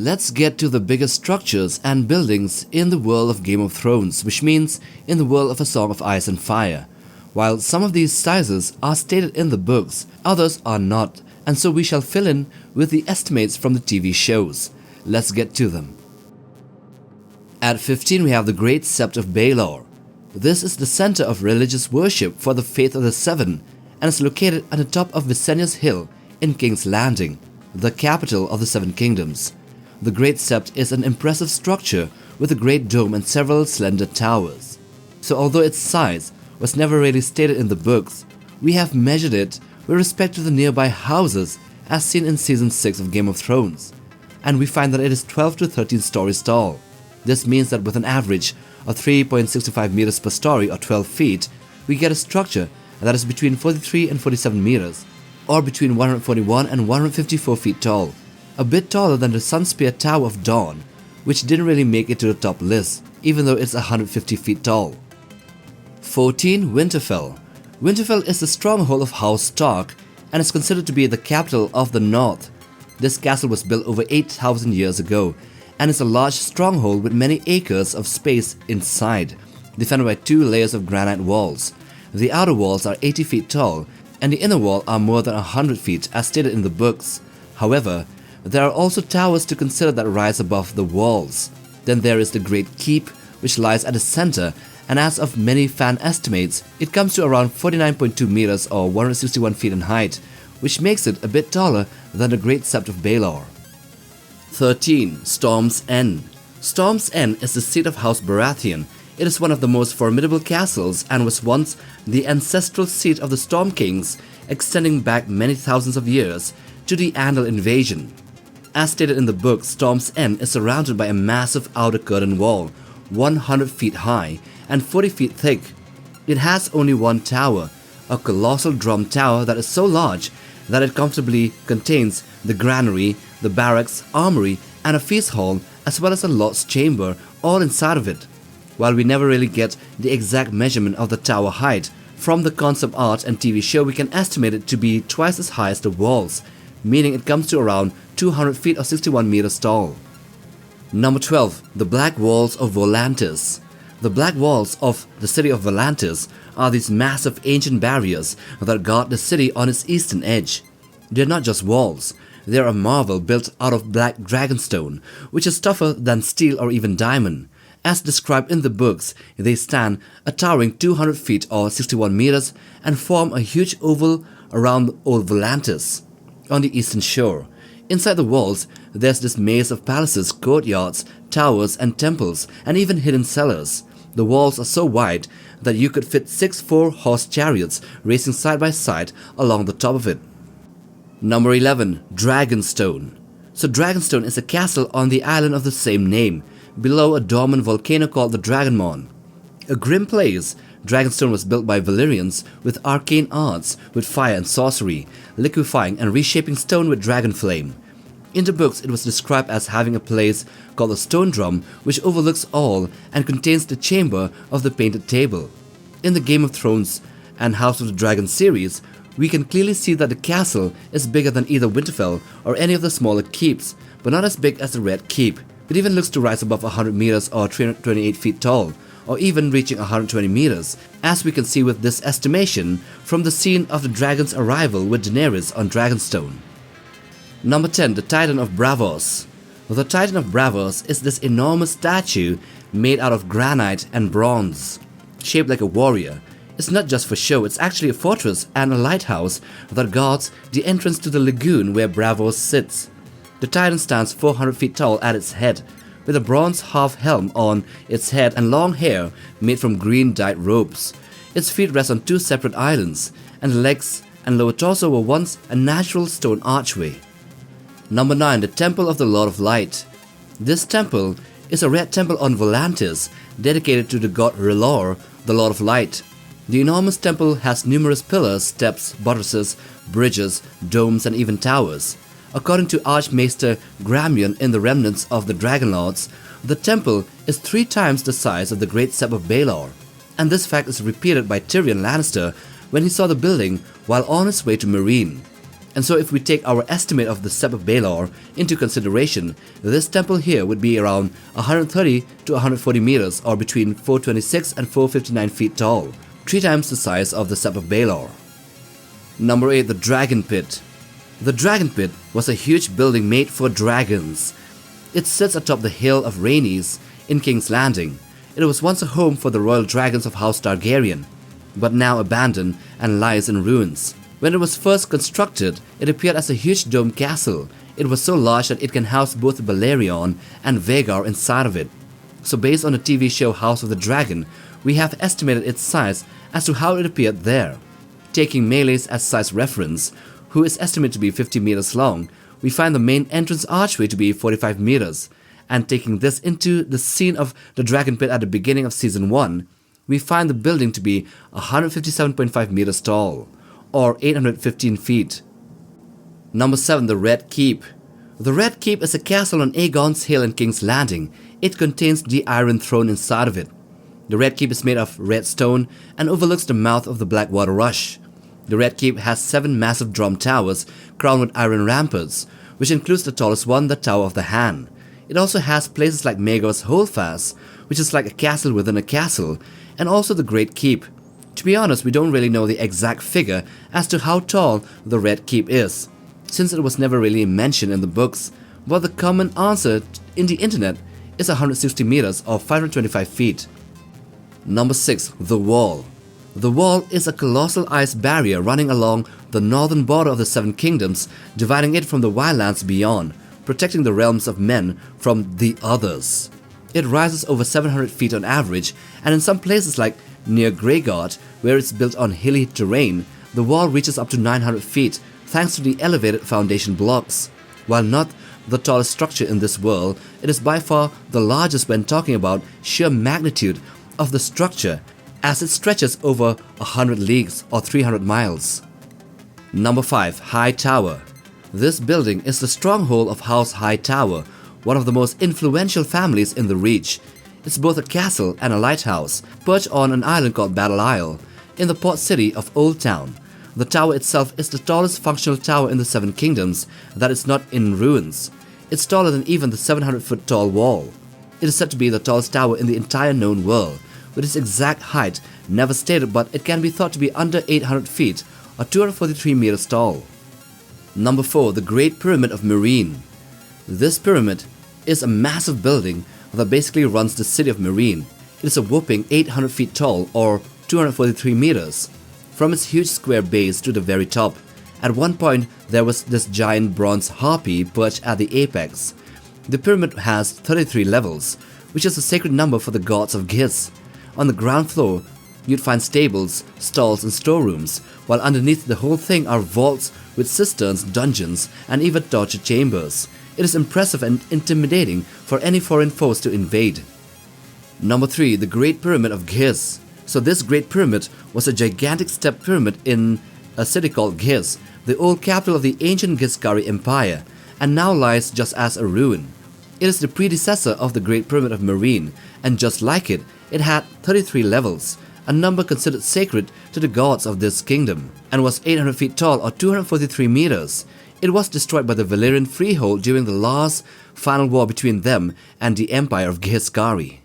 Let's get to the biggest structures and buildings in the world of Game of Thrones, which means in the world of A Song of Ice and Fire. While some of these sizes are stated in the books, others are not, and so we shall fill in with the estimates from the TV shows. Let's get to them. At 15 we have the Great Sept of Baelor. This is the center of religious worship for the Faith of the Seven and is located at the top of Visenya's Hill in King's Landing, the capital of the Seven Kingdoms. The Great Sept is an impressive structure with a great dome and several slender towers. So although its size was never really stated in the books, we have measured it with respect to the nearby houses as seen in Season 6 of Game of Thrones, and we find that it is 12 to 13 stories tall. This means that with an average of 3.65 meters per story or 12 feet, we get a structure that is between 43 and 47 meters, or between 141 and 154 feet tall, a bit taller than the Sunspear Tower of Dorne, which didn't really make it to the top list, even though it's 150 feet tall. 14. Winterfell. Winterfell is the stronghold of House Stark and is considered to be the capital of the North. This castle was built over 8,000 years ago and is a large stronghold with many acres of space inside, defended by 2 layers of granite walls. The outer walls are 80 feet tall and the inner wall are more than 100 feet as stated in the books. However, there are also towers to consider that rise above the walls. Then there is the Great Keep, which lies at the center, and as of many fan estimates, it comes to around 49.2 meters or 161 feet in height, which makes it a bit taller than the Great Sept of Baelor. 13. Stormsn. Stormsn is the seat of House Baratheon. It is one of the most formidable castles and was once the ancestral seat of the Storm Kings, extending back many thousands of years to the Andal invasion. As stated in the book, Stormsn is surrounded by a massive outer curtain wall, 100 feet high and 40 feet thick. It has only one tower, a colossal drum tower that is so large that it comfortably contains the granary, the barracks, armory, and a feast hall, as well as a lord's chamber, all inside of it. While we never really get the exact measurement of the tower height, from the concept art and TV show we can estimate it to be twice as high as the walls, meaning it comes to around 200 feet or 61 meters tall. Number 12. The Black Walls of Volantis. The Black Walls of the city of Volantis are these massive ancient barriers that guard the city on its eastern edge. They're not just walls, they're a marvel built out of black dragonstone, which is tougher than steel or even diamond. As described in the books, they stand a towering 200 feet or 61 meters and form a huge oval around Old Volantis on the eastern shore. Inside the walls, there's this maze of palaces, courtyards, towers and temples, and even hidden cellars. The walls are so wide that you could fit 6 4-horse chariots racing side by side along the top of it. Number 11. Dragonstone. So Dragonstone is a castle on the island of the same name, below a dormant volcano called the Dragonmon. A grim place, Dragonstone was built by Valyrians with arcane arts with fire and sorcery, liquefying and reshaping stone with dragon flame. In the books, it was described as having a place called the Stone Drum, which overlooks all and contains the chamber of the Painted Table. In the Game of Thrones and House of the Dragon series, we can clearly see that the castle is bigger than either Winterfell or any of the smaller keeps, but not as big as the Red Keep. It even looks to rise above 100 meters or 328 feet tall, or even reaching 120 meters, as we can see with this estimation from the scene of the dragon's arrival with Daenerys on Dragonstone. Number 10. The Titan of Braavos. The Titan of Braavos is this enormous statue made out of granite and bronze, shaped like a warrior. It's not just for show, it's actually a fortress and a lighthouse that guards the entrance to the lagoon where Braavos sits. The Titan stands 400 feet tall at its head, with a bronze half-helm on its head and long hair made from green dyed ropes. Its feet rest on 2 separate islands, and the legs and lower torso were once a natural stone archway. Number 9. The Temple of the Lord of Light. This temple is a red temple on Volantis, dedicated to the god R'hllor, the Lord of Light. The enormous temple has numerous pillars, steps, buttresses, bridges, domes, and even towers. According to Archmaester Gramion in the Remnants of the Dragonlords, the temple is 3 times the size of the Great Sept of Baelor, and this fact is repeated by Tyrion Lannister when he saw the building while on his way to Meereen. And so if we take our estimate of the Sept of Baelor into consideration, this temple here would be around 130 to 140 meters, or between 426 and 459 feet tall, 3 times the size of the Sept of Baelor. Number 8. The Dragon Pit. The Dragon Pit was a huge building made for dragons. It sits atop the hill of Rhaenys in King's Landing. It was once a home for the royal dragons of House Targaryen, but now abandoned and lies in ruins. When it was first constructed, it appeared as a huge dome castle. It was so large that it can house both Balerion and Vhagar inside of it. So based on the TV show House of the Dragon, we have estimated its size as to how it appeared there. Taking Meleys as size reference, who is estimated to be 50 meters long, we find the main entrance archway to be 45 meters. And taking this into the scene of the Dragon Pit at the beginning of Season 1, we find the building to be 157.5 meters tall, or 815 feet. Number 7. The Red Keep. The Red Keep is a castle on Aegon's Hill in King's Landing. It contains the Iron Throne inside of it. The Red Keep is made of red stone and overlooks the mouth of the Blackwater Rush. The Red Keep has 7 massive drum towers crowned with iron ramparts, which includes the tallest one, the Tower of the Hand. It also has places like Maegor's Holdfast, which is like a castle within a castle, and also the Great Keep. To be honest, we don't really know the exact figure as to how tall the Red Keep is, since it was never really mentioned in the books, but the common answer in the internet is 160 meters or 525 feet. Number 6. The Wall. The Wall is a colossal ice barrier running along the northern border of the Seven Kingdoms, dividing it from the Wildlands beyond, protecting the realms of men from the others. It rises over 700 feet on average, and in some places like near Greygard, where it's built on hilly terrain, the wall reaches up to 900 feet thanks to the elevated foundation blocks. While not the tallest structure in this world, it is by far the largest when talking about sheer magnitude of the structure, as it stretches over 100 leagues or 300 miles. Number 5. High Tower. This building is the stronghold of House Hightower, one of the most influential families in the Reach. It's both a castle and a lighthouse, perched on an island called Battle Isle, in the port city of Old Town. The tower itself is the tallest functional tower in the Seven Kingdoms that is not in ruins. It's taller than even the 700-foot tall wall. It is said to be the tallest tower in the entire known world, with its exact height never stated, but it can be thought to be under 800 feet or 243 meters tall. Number 4. The Great Pyramid of Meereen. This pyramid is a massive building that basically runs the city of Meereen. It is a whopping 800 feet tall or 243 meters. From its huge square base to the very top, at one point there was this giant bronze harpy perched at the apex. The pyramid has 33 levels, which is a sacred number for the gods of Giz. On the ground floor, you'd find stables, stalls and storerooms, while underneath the whole thing are vaults with cisterns, dungeons, and even torture chambers. It is impressive and intimidating for any foreign foes to invade. Number 3. The Great Pyramid of Giz. So this Great Pyramid was a gigantic step pyramid in a city called Giz, the old capital of the ancient Gizkari Empire, and now lies just as a ruin. It is the predecessor of the Great Pyramid of Meereen, and just like it, it had 33 levels, a number considered sacred to the gods of this kingdom, and was 800 feet tall or 243 meters. It was destroyed by the Valyrian Freehold during the last final war between them and the Empire of Gizkari.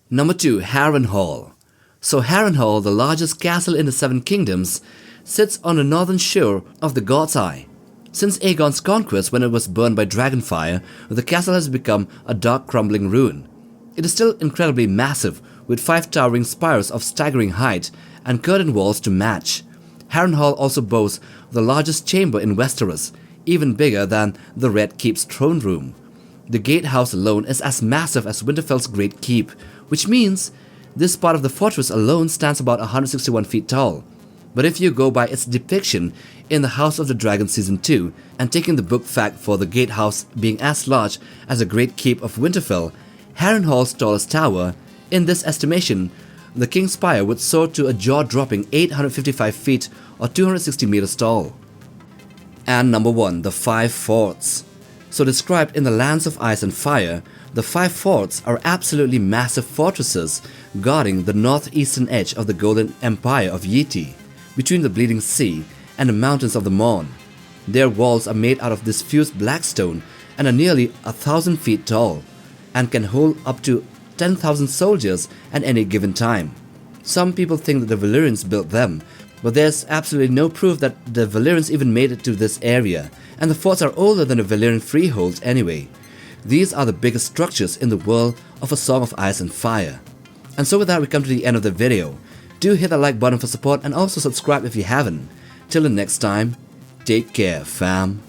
Number 2. Haren Hall. So Haren Hall, the largest castle in the Seven Kingdoms, sits on the northern shore of the God's Eye. Since Aegon's conquest, when it was burned by dragonfire, the castle has become a dark crumbling ruin. It is still incredibly massive, with 5 towering spires of staggering height and curtain walls to match. Haren Hall also boasts the largest chamber in Westeros, even bigger than the Red Keep's throne room. The gatehouse alone is as massive as Winterfell's Great Keep, which means this part of the fortress alone stands about 161 feet tall. But if you go by its depiction in the House of the Dragon Season 2, and taking the book fact for the gatehouse being as large as the Great Keep of Winterfell, Haren Hall's tallest tower, in this estimation, the King's Spire would soar to a jaw-dropping 855 feet or 260 meters tall. And number 1. The 5 Forts. So described in the Lands of Ice and Fire, the 5 forts are absolutely massive fortresses guarding the northeastern edge of the Golden Empire of Yeti, between the Bleeding Sea and the mountains of the Morn. Their walls are made out of this fused black stone and are nearly 1,000 feet tall, and can hold up to 10,000 soldiers at any given time. Some people think that the Valyrians built them, but there's absolutely no proof that the Valyrians even made it to this area, and the forts are older than the Valyrian freeholds anyway. These are the biggest structures in the world of A Song of Ice and Fire. And so with that, we come to the end of the video. Do hit the like button for support and also subscribe if you haven't. Till the next time, take care, fam.